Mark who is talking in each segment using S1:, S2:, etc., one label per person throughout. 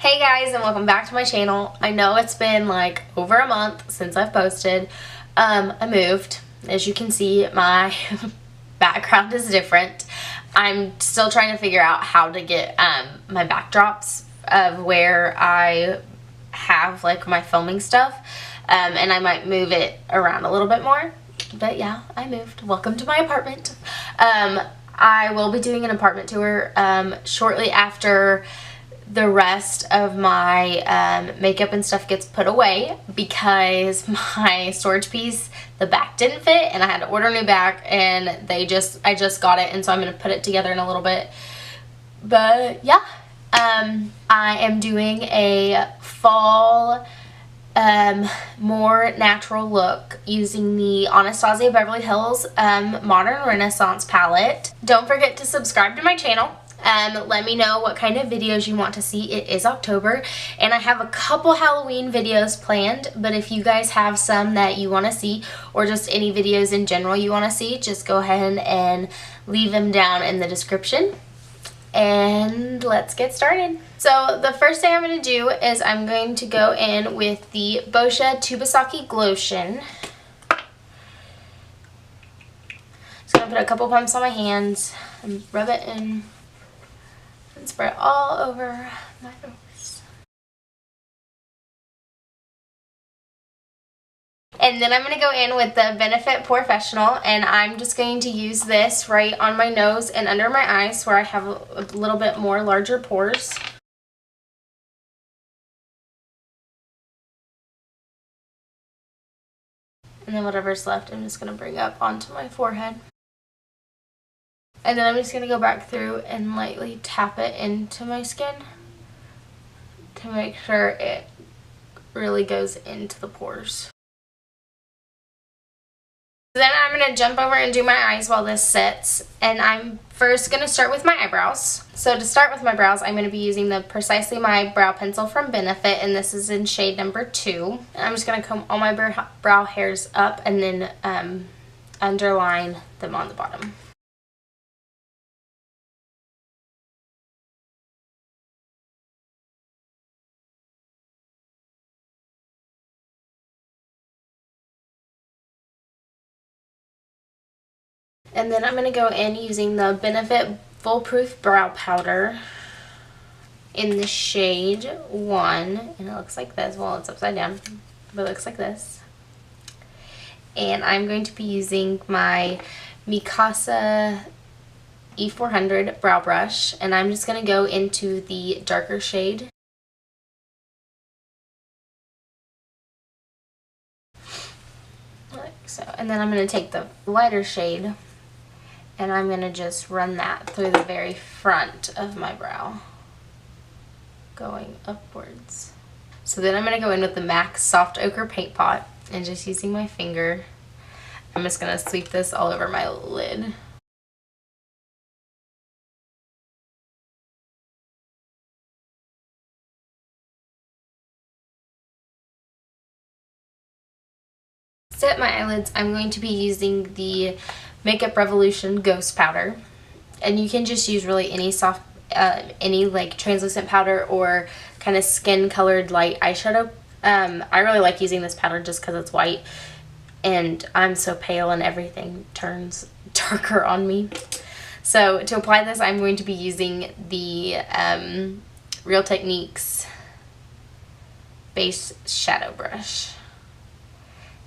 S1: Hey guys, and welcome back to my channel. I know it's been like over a month since I've posted. I moved. As you can see, my background is different. I'm still trying to figure out how to get my backdrops of where I have like my filming stuff, and I might move it around a little bit more. But yeah, I moved. Welcome to my apartment. I will be doing an apartment tour shortly after the rest of my makeup and stuff gets put away, because my storage piece, the back didn't fit and I had to order a new back, and I just got it, and so I'm going to put it together in a little bit. But yeah, I am doing a fall more natural look using the Anastasia Beverly Hills Modern Renaissance palette. Don't forget to subscribe to my channel. Let me know what kind of videos you want to see. It is October and I have a couple Halloween videos planned, but if you guys have some that you want to see, or just any videos in general you want to see, just go ahead and leave them down in the description. And let's get started. So the first thing I'm going to do is I'm going to go in with the Boscia Tubasaki Glotion. Just going to put a couple pumps on my hands and rub it in and spread it all over my nose. And then I'm going to go in with the Benefit Professional, and I'm just going to use this right on my nose and under my eyes where I have a little bit more larger pores. And then whatever's left, I'm just going to bring up onto my forehead. And then I'm just going to go back through and lightly tap it into my skin to make sure it really goes into the pores. Then I'm going to jump over and do my eyes while this sits, and I'm first going to start with my eyebrows. So to start with my brows, I'm going to be using the Precisely My Brow Pencil from Benefit, and this is in shade number 2. And I'm just going to comb all my brow hairs up and then underline them on the bottom. And then I'm going to go in using the Benefit Foolproof Brow Powder in the shade 1. And it looks like this. Well, it's upside down, but it looks like this. And I'm going to be using my Mikasa E400 brow brush. And I'm just going to go into the darker shade. Like so. And then I'm going to take the lighter shade, and I'm going to just run that through the very front of my brow, going upwards. So then I'm going to go in with the MAC Soft Ochre Paint Pot, and just using my finger, I'm just going to sweep this all over my lid. To set my eyelids, I'm going to be using the Makeup Revolution Ghost Powder, and you can just use really any soft, any like translucent powder or kind of skin colored light eyeshadow. I really like using this powder just because it's white, and I'm so pale and everything turns darker on me. So to apply this, I'm going to be using the Real Techniques Base Shadow Brush.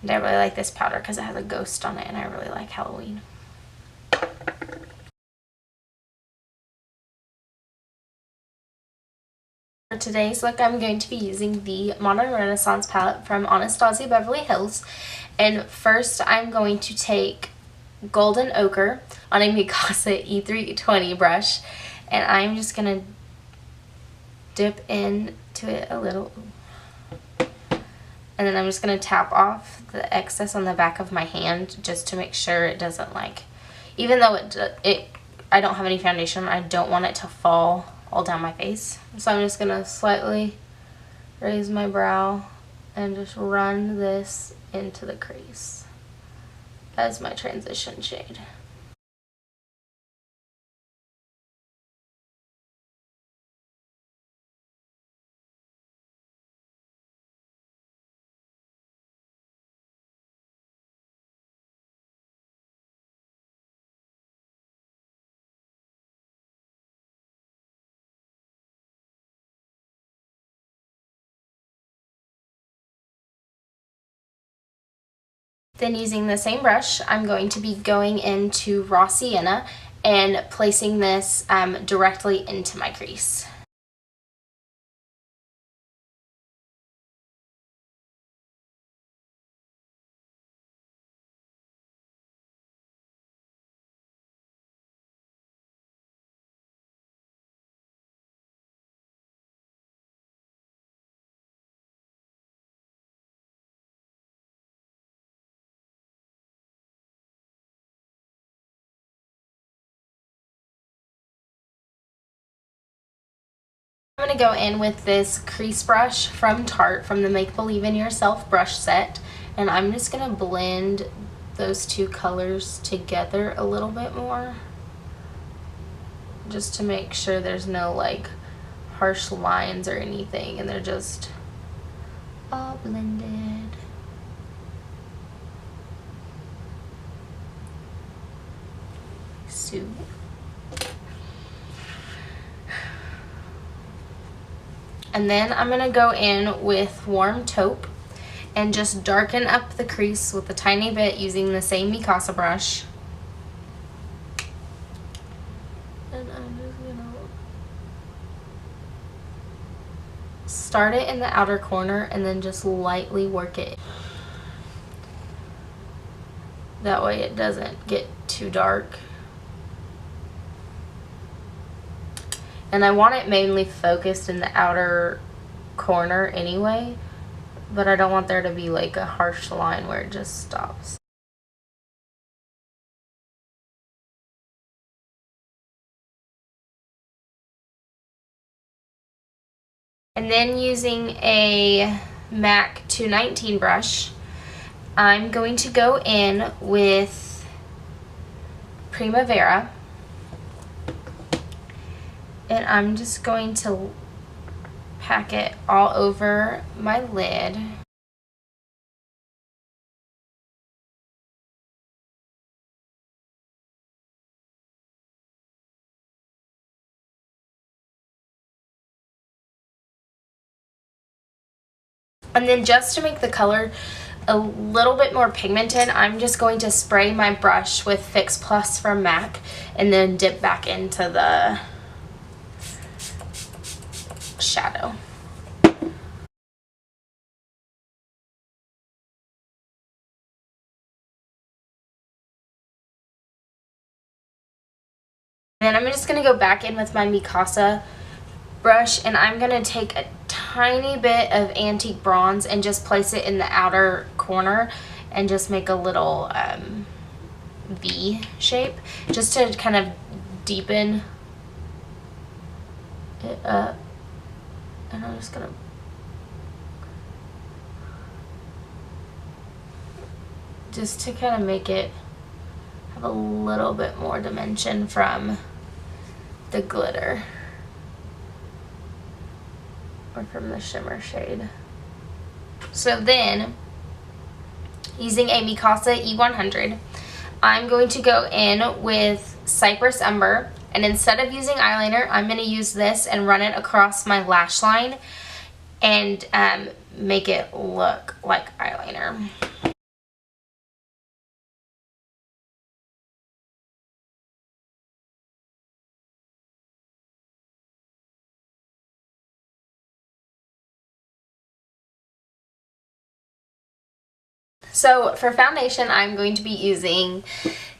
S1: And I really like this powder because it has a ghost on it, and I really like Halloween. For today's look, I'm going to be using the Modern Renaissance palette from Anastasia Beverly Hills. And first, I'm going to take Golden Ochre on a Mikasa E320 brush, and I'm just going to dip into it a little. And then I'm just going to tap off the excess on the back of my hand just to make sure it doesn't, like, even though I don't have any foundation, I don't want it to fall all down my face. So I'm just going to slightly raise my brow and just run this into the crease as my transition shade. Then using the same brush, I'm going to be going into Raw Sienna and placing this directly into my crease. I'm going to go in with this crease brush from Tarte from the Make Believe in Yourself brush set, and I'm just going to blend those two colors together a little bit more, just to make sure there's no like harsh lines or anything, and they're just all blended. So and then I'm going to go in with Warm Taupe and just darken up the crease with a tiny bit using the same Mikasa brush. And I'm just going to start it in the outer corner and then just lightly work it. That way it doesn't get too dark. And I want it mainly focused in the outer corner anyway, but I don't want there to be like a harsh line where it just stops. And then using a MAC 219 brush, I'm going to go in with Primavera. And I'm just going to pack it all over my lid. And then just to make the color a little bit more pigmented, I'm just going to spray my brush with Fix Plus from MAC and then dip back into the shadow. Then I'm just going to go back in with my Mikasa brush, and I'm going to take a tiny bit of Antique Bronze and just place it in the outer corner and just make a little V shape just to kind of deepen it up. And I'm just going to kind of make it have a little bit more dimension from the glitter or from the shimmer shade. So then, using a Mikasa E100, I'm going to go in with Cypress Umber, and instead of using eyeliner, I'm going to use this and run it across my lash line and make it look like eyeliner. So for foundation, I'm going to be using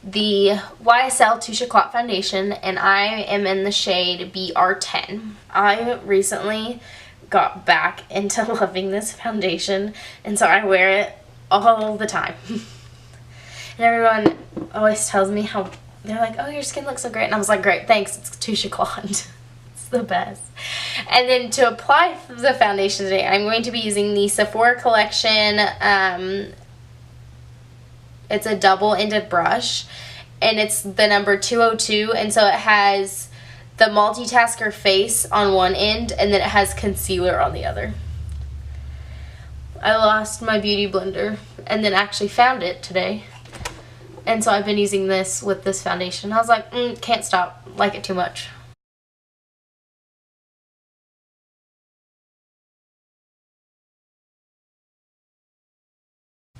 S1: the YSL Touche Éclat foundation, and I am in the shade BR10. I recently got back into loving this foundation, and so I wear it all the time. And everyone always tells me how, they're like, oh, your skin looks so great. And I was like, great, thanks, it's Touche Éclat. It's the best. And then to apply the foundation today, I'm going to be using the Sephora Collection, it's a double-ended brush, and it's the number 202, and so it has the multitasker face on one end, and then it has concealer on the other. I lost my beauty blender, and then actually found it today, and so I've been using this with this foundation. I was like, can't stop, like it too much.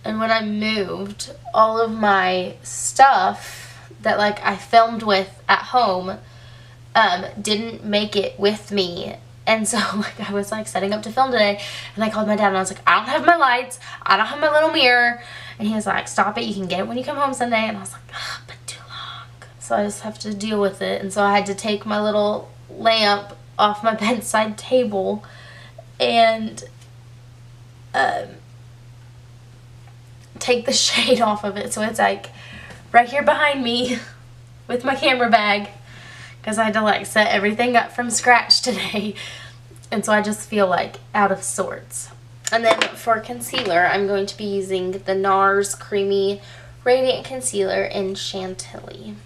S1: And when I moved, all of my stuff that like I filmed with at home didn't make it with me. And so like I was like setting up to film today, and I called my dad and I was like, I don't have my lights, I don't have my little mirror. And he was like, stop it, you can get it when you come home Sunday. And I was like, oh, but too long. So I just have to deal with it. And so I had to take my little lamp off my bedside table and take the shade off of it, so it's like right here behind me with my camera bag, because I had to like set everything up from scratch today, and so I just feel like out of sorts. And then for concealer, I'm going to be using the NARS Creamy Radiant Concealer in Chantilly.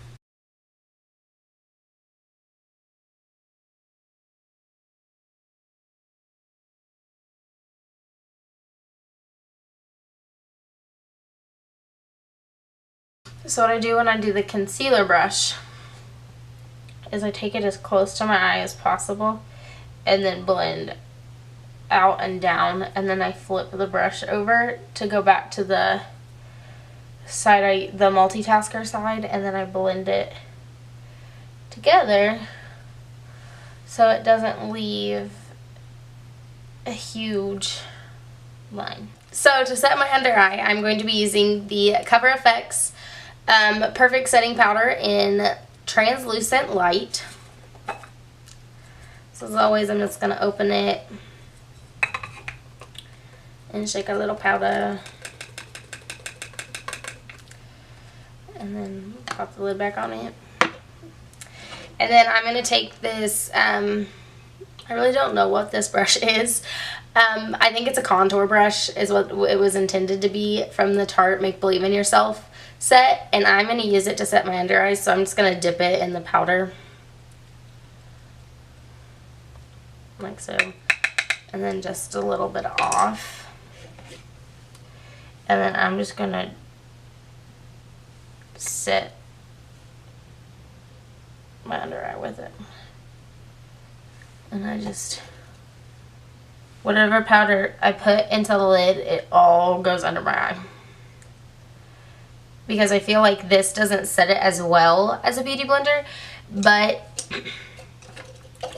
S1: So what I do when I do the concealer brush is I take it as close to my eye as possible and then blend out and down, and then I flip the brush over to go back to the side, the multitasker side, and then I blend it together so it doesn't leave a huge line. So to set my under eye, I'm going to be using the Cover FX Perfect Setting Powder in Translucent Light. So as always, I'm just going to open it and shake a little powder. And then pop the lid back on it. And then I'm going to take this, I really don't know what this brush is. I think it's a contour brush is what it was intended to be, from the Tarte Make Believe in Yourself set, and I'm going to use it to set my under eyes, so I'm just going to dip it in the powder like so, and then just a little bit off, and then I'm just going to set my under eye with it. And I just, whatever powder I put into the lid, it all goes under my eye. Because I feel like this doesn't set it as well as a beauty blender, but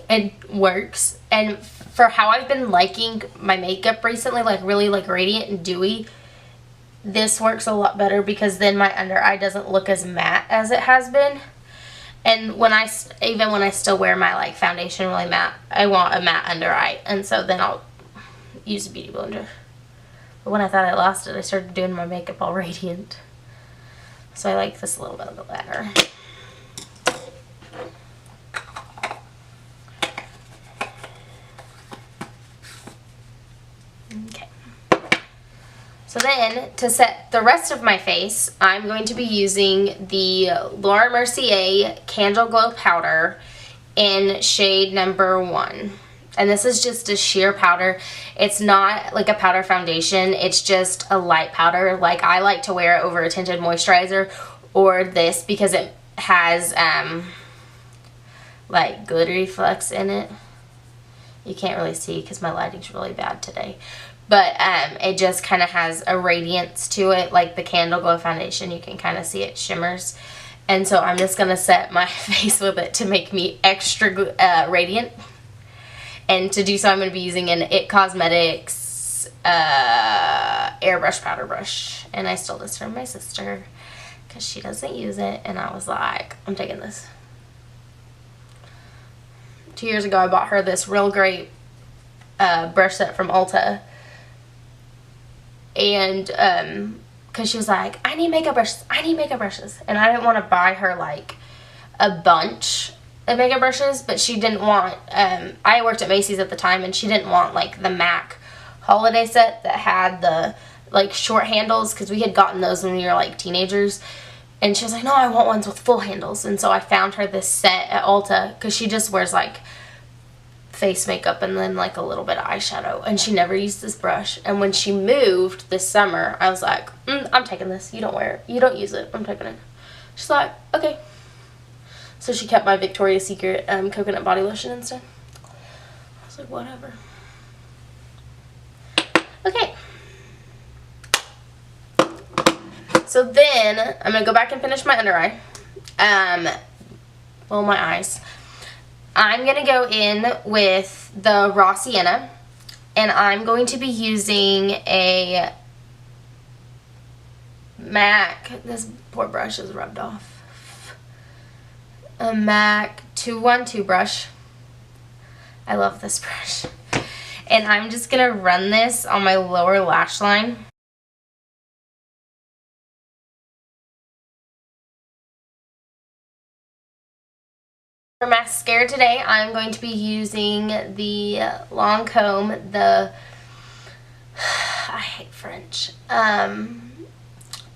S1: it works. And for how I've been liking my makeup recently, like really like radiant and dewy, this works a lot better because then my under eye doesn't look as matte as it has been. And when even when I still wear my like foundation really matte, I want a matte under eye, and so then I'll use a beauty blender. But when I thought I lost it, I started doing my makeup all radiant. So I like this a little bit better. Okay. So then, to set the rest of my face, I'm going to be using the Laura Mercier Candle Glow Powder in shade number 1. And this is just a sheer powder. It's not like a powder foundation. It's just a light powder. Like, I like to wear it over a tinted moisturizer or this because it has like glittery flecks in it. You can't really see because my lighting's really bad today. But it just kind of has a radiance to it, like the Candle Glow foundation. You can kind of see it shimmers. And so I'm just going to set my face with it to make me extra radiant. And to do so, I'm going to be using an IT Cosmetics airbrush powder brush. And I stole this from my sister because she doesn't use it. And I was like, I'm taking this. 2 years ago, I bought her this real great brush set from Ulta. And because she was like, I need makeup brushes. I need makeup brushes. And I didn't want to buy her like a bunch of makeup brushes, but she didn't want, I worked at Macy's at the time, and she didn't want like the MAC holiday set that had the like short handles, because we had gotten those when we were like teenagers. And she was like, no, I want ones with full handles. And so I found her this set at Ulta, because she just wears like face makeup and then like a little bit of eyeshadow, and she never used this brush. And when she moved this summer, I was like, I'm taking this. You don't wear it. You don't use it. I'm taking it. She's like, okay. So she kept my Victoria's Secret coconut body lotion instead. I was like, whatever. Okay. So then I'm going to go back and finish my under eye. Well, my eyes. I'm going to go in with the Raw Sienna, and I'm going to be using a MAC, this poor brush is rubbed off, a MAC 212 brush. I love this brush. And I'm just going to run this on my lower lash line. For mascara today, I'm going to be using the Lancome, I hate French,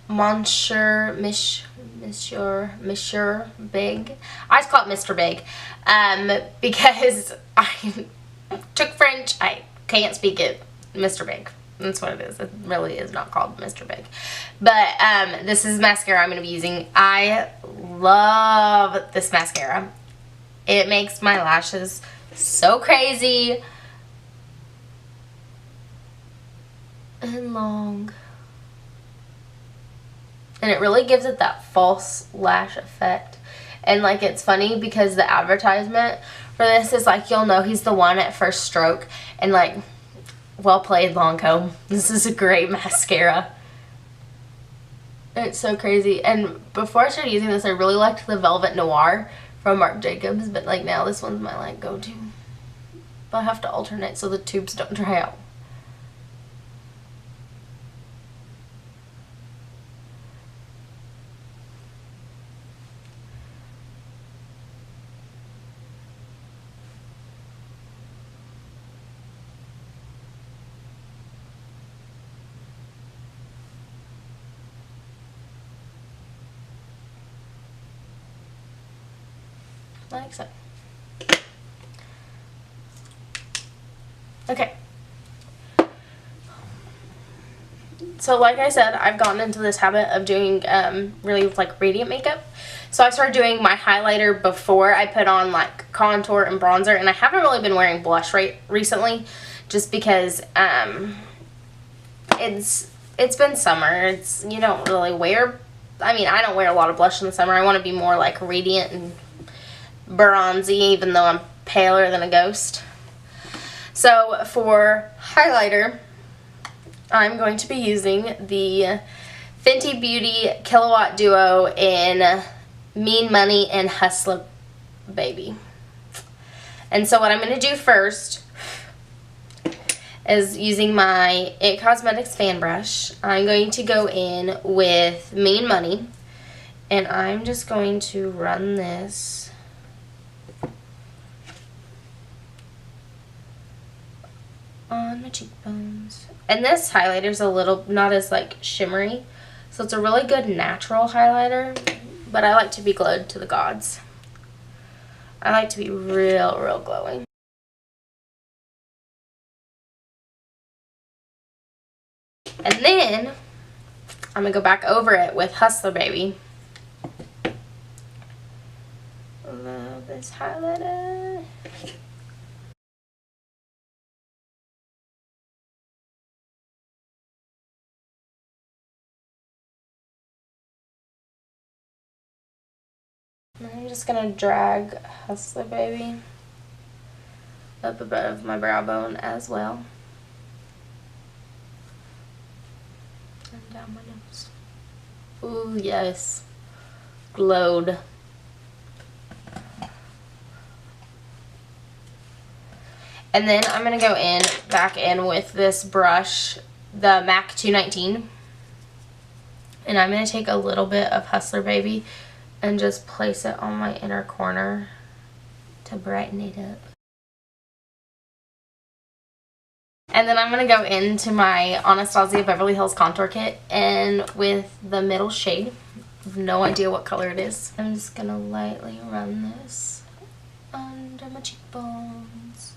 S1: Monsieur Big. I just call it Mr. Big, because I took French. I can't speak it. Mr. Big. That's what it is. It really is not called Mr. Big. But this is mascara I'm going to be using. I love this mascara. It makes my lashes so crazy and long. And it really gives it that false lash effect. And like, it's funny because the advertisement for this is like, you'll know he's the one at first stroke. And like, well played, Lancome. This is a great mascara. It's so crazy. And before I started using this, I really liked the Velvet Noir from Marc Jacobs, but like now this one's my like go-to. But I have to alternate so the tubes don't dry out. Like so. Okay. So like I said, I've gotten into this habit of doing really like radiant makeup. So I started doing my highlighter before I put on like contour and bronzer, and I haven't really been wearing blush recently just because it's been summer. You don't really wear, I mean, I don't wear a lot of blush in the summer. I want to be more like radiant and bronzy, even though I'm paler than a ghost. So for highlighter, I'm going to be using the Fenty Beauty Kilowatt Duo in Mean Money and Hustler Baby. And so what I'm going to do first is using my It Cosmetics fan brush. I'm going to go in with Mean Money, and I'm just going to run this on my cheekbones. And this highlighter is a little not as like shimmery, so it's a really good natural highlighter, but I like to be glowed to the gods. I like to be real glowing. And then I'm gonna go back over it with Hustler Baby. Love this highlighter. I'm just going to drag Hustler Baby up above my brow bone as well. And down my nose. Ooh, yes. Glowed. And then I'm going to go back in with this brush, the MAC 219. And I'm going to take a little bit of Hustler Baby and just place it on my inner corner to brighten it up. And then I'm going to go into my Anastasia Beverly Hills Contour Kit, and with the middle shade, I have no idea what color it is. I'm just going to lightly run this under my cheekbones.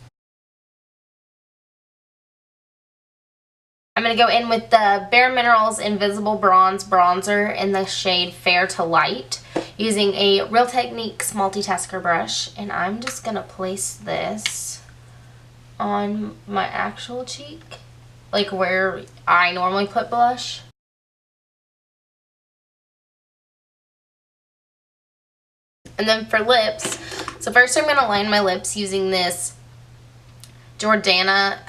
S1: I'm going to go in with the Bare Minerals Invisible Bronze Bronzer in the shade Fair to Light, using a Real Techniques multitasker brush, and I'm just going to place this on my actual cheek, like where I normally put blush. And then for lips, so first I'm going to line my lips using this Jordana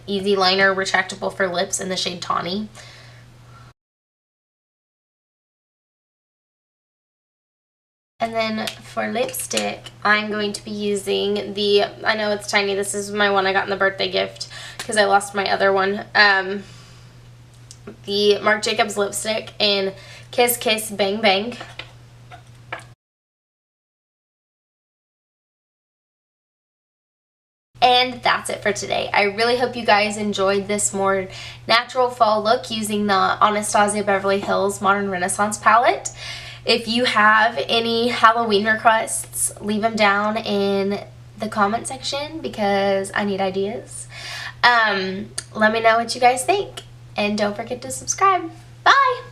S1: Easy Liner Retractable for Lips in the shade Tawny. And then for lipstick, I'm going to be using the, I know it's tiny, this is my one I got in the birthday gift because I lost my other one. The Marc Jacobs lipstick in Kiss Kiss Bang Bang. And that's it for today. I really hope you guys enjoyed this more natural fall look using the Anastasia Beverly Hills Modern Renaissance palette. If you have any Halloween requests, leave them down in the comment section because I need ideas. Let me know what you guys think. And don't forget to subscribe. Bye!